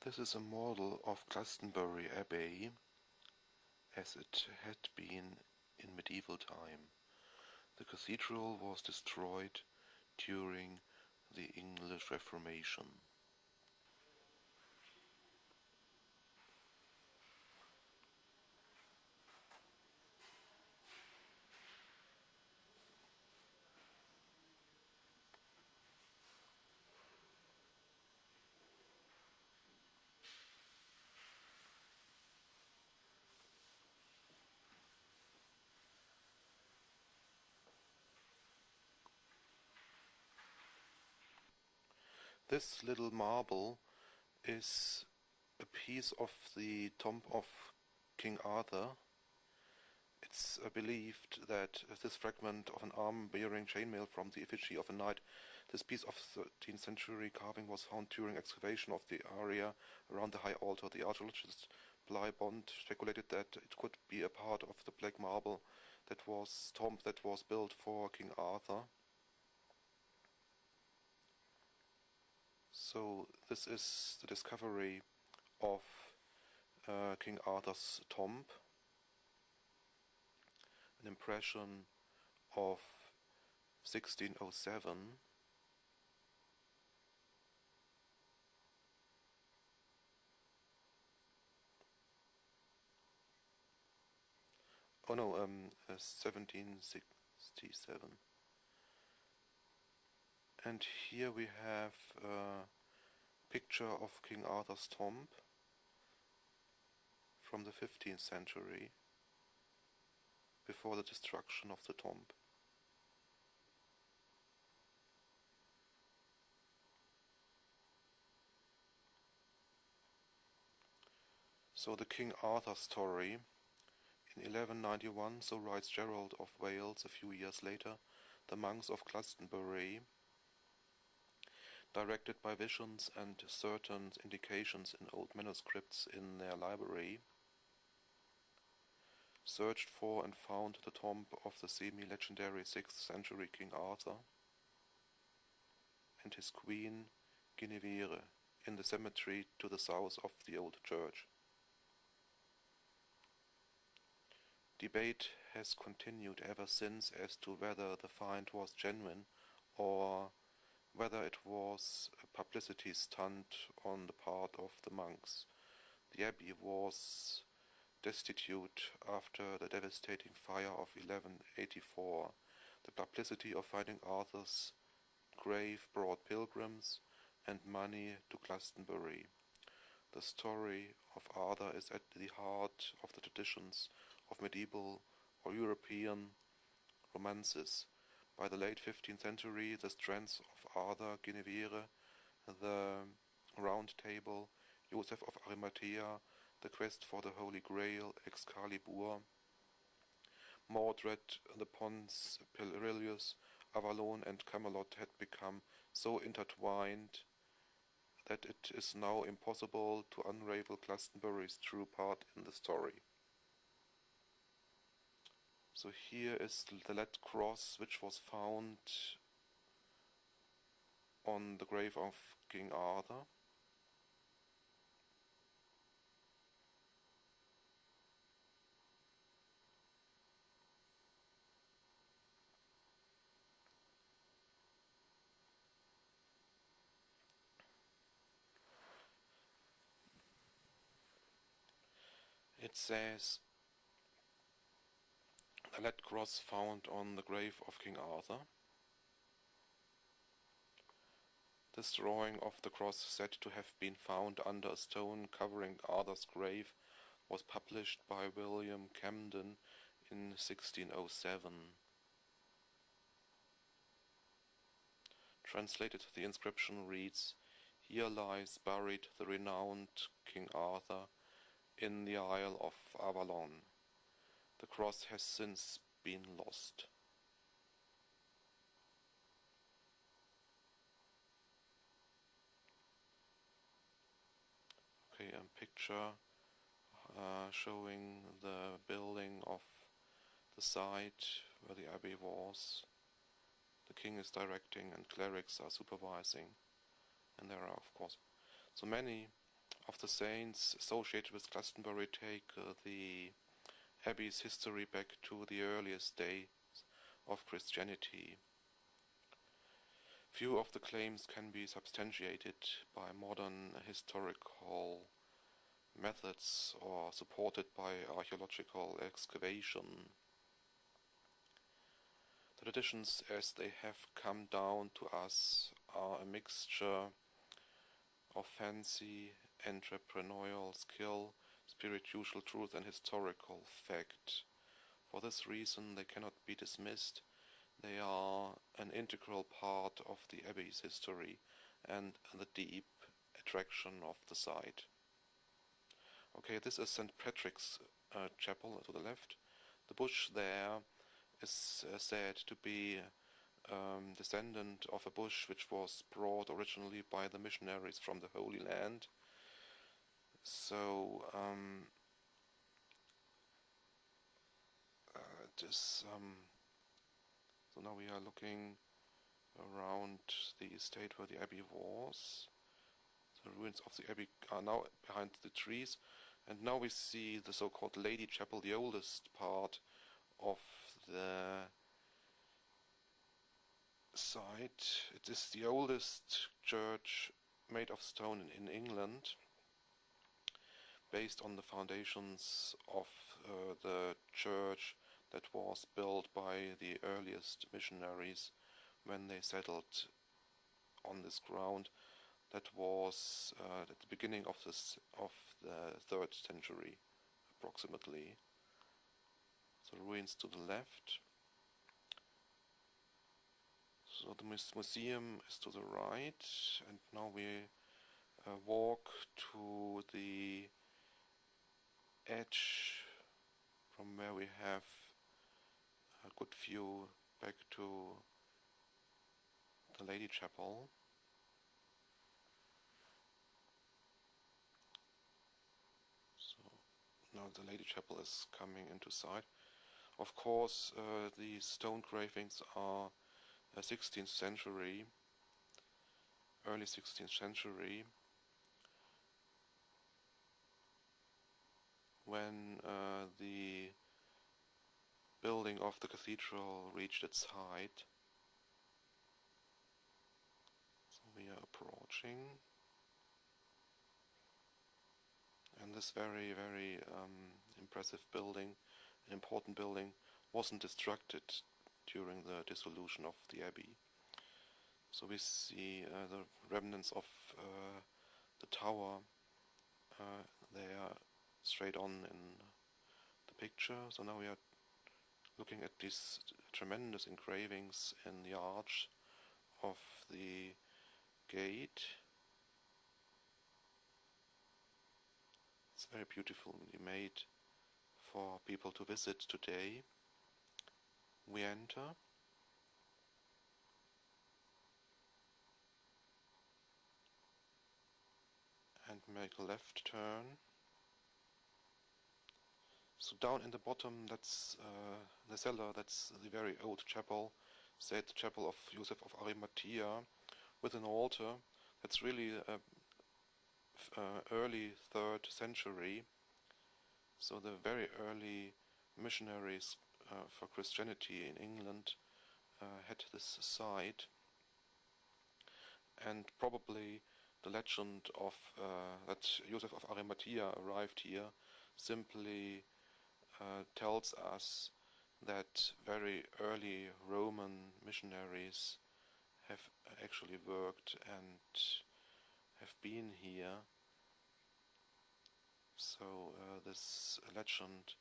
This is a model of Glastonbury Abbey as it had been in medieval time. The cathedral was destroyed during the English Reformation. This little marble is a piece of the tomb of King Arthur. It's believed that this fragment of an arm bearing chainmail from the effigy of a knight, this piece of 13th century carving was found during excavation of the area around the high altar. The archaeologist Bly Bond speculated that it could be a part of the black marble tomb that was built for King Arthur. So this is the discovery of King Arthur's tomb, an impression of 1607. Oh no, 1767. And here we have a picture of King Arthur's tomb from the 15th century, before the destruction of the tomb. So the King Arthur story. In 1191, so writes Gerald of Wales a few years later, the monks of Glastonbury, directed by visions and certain indications in old manuscripts in their library, searched for and found the tomb of the semi-legendary 6th century King Arthur and his queen Guinevere in the cemetery to the south of the old church. Debate has continued ever since as to whether the find was genuine or whether it was a publicity stunt on the part of the monks. The abbey was destitute after the devastating fire of 1184. The publicity of finding Arthur's grave brought pilgrims and money to Glastonbury. The story of Arthur is at the heart of the traditions of medieval or European romances. By the late 15th century, the strands of Arthur, Guinevere, the Round Table, Joseph of Arimathea, the quest for the Holy Grail, Excalibur, Mordred, the Pons Pirillius, Avalon and Camelot had become so intertwined that it is now impossible to unravel Glastonbury's true part in the story. So here is the lead cross which was found on the grave of King Arthur. It says, the lead cross found on the grave of King Arthur. This drawing of the cross, said to have been found under a stone covering Arthur's grave, was published by William Camden in 1607. Translated, the inscription reads, "Here lies buried the renowned King Arthur in the Isle of Avalon. The cross has since been lost." Okay, a picture showing the building of the site where the abbey was. The king is directing and clerics are supervising, and there are of course so many of the saints associated with Glastonbury take the abbey's history back to the earliest days of Christianity. Few of the claims can be substantiated by modern historical methods or supported by archaeological excavation. The traditions as they have come down to us are a mixture of fancy, entrepreneurial skill, spiritual truth and historical fact. For this reason they cannot be dismissed. They are an integral part of the abbey's history and the deep attraction of the site. Okay, this is St. Patrick's Chapel to the left. The bush there is said to be descendant of a bush which was brought originally by the missionaries from the Holy Land. So it is. So now we are looking around the estate where the abbey was. The ruins of the abbey are now behind the trees, and now we see the so-called Lady Chapel, the oldest part of the site. It is the oldest church made of stone in England, based on the foundations of the church that was built by the earliest missionaries when they settled on this ground. That was at the beginning of the 3rd century, approximately. So ruins to the left. So the museum is to the right, and now we walk to the edge from where we have a good view back to the Lady Chapel. So now the Lady Chapel is coming into sight. Of course, the stone engravings are 16th century, early 16th century, when the building of the cathedral reached its height. So we are approaching, and this very, very impressive building, an important building, wasn't destructed during the dissolution of the abbey. So we see the remnants of the tower there straight on in the picture. So now we are looking at these tremendous engravings in the arch of the gate. It's very beautifully made for people to visit today. We enter, and make a left turn. So down in the bottom, that's the cellar, that's the very old chapel, said the chapel of Joseph of Arimathea, with an altar. That's really early 3rd century. So the very early missionaries for Christianity in England had this site, and probably the legend of that Joseph of Arimathea arrived here simply tells us that very early Roman missionaries have actually worked and have been here. So this legend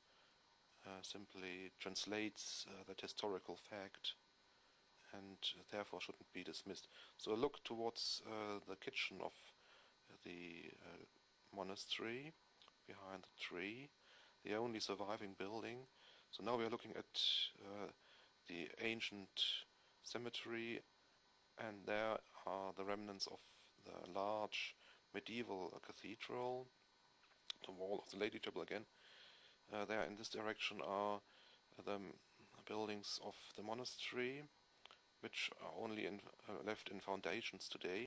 simply translates that historical fact, and therefore shouldn't be dismissed. So a look towards the kitchen of the monastery behind the tree, the only surviving building. So now we are looking at the ancient cemetery, and there are the remnants of the large medieval cathedral, the wall of the Lady Chapel again. There in this direction are the buildings of the monastery, which are only left in foundations today.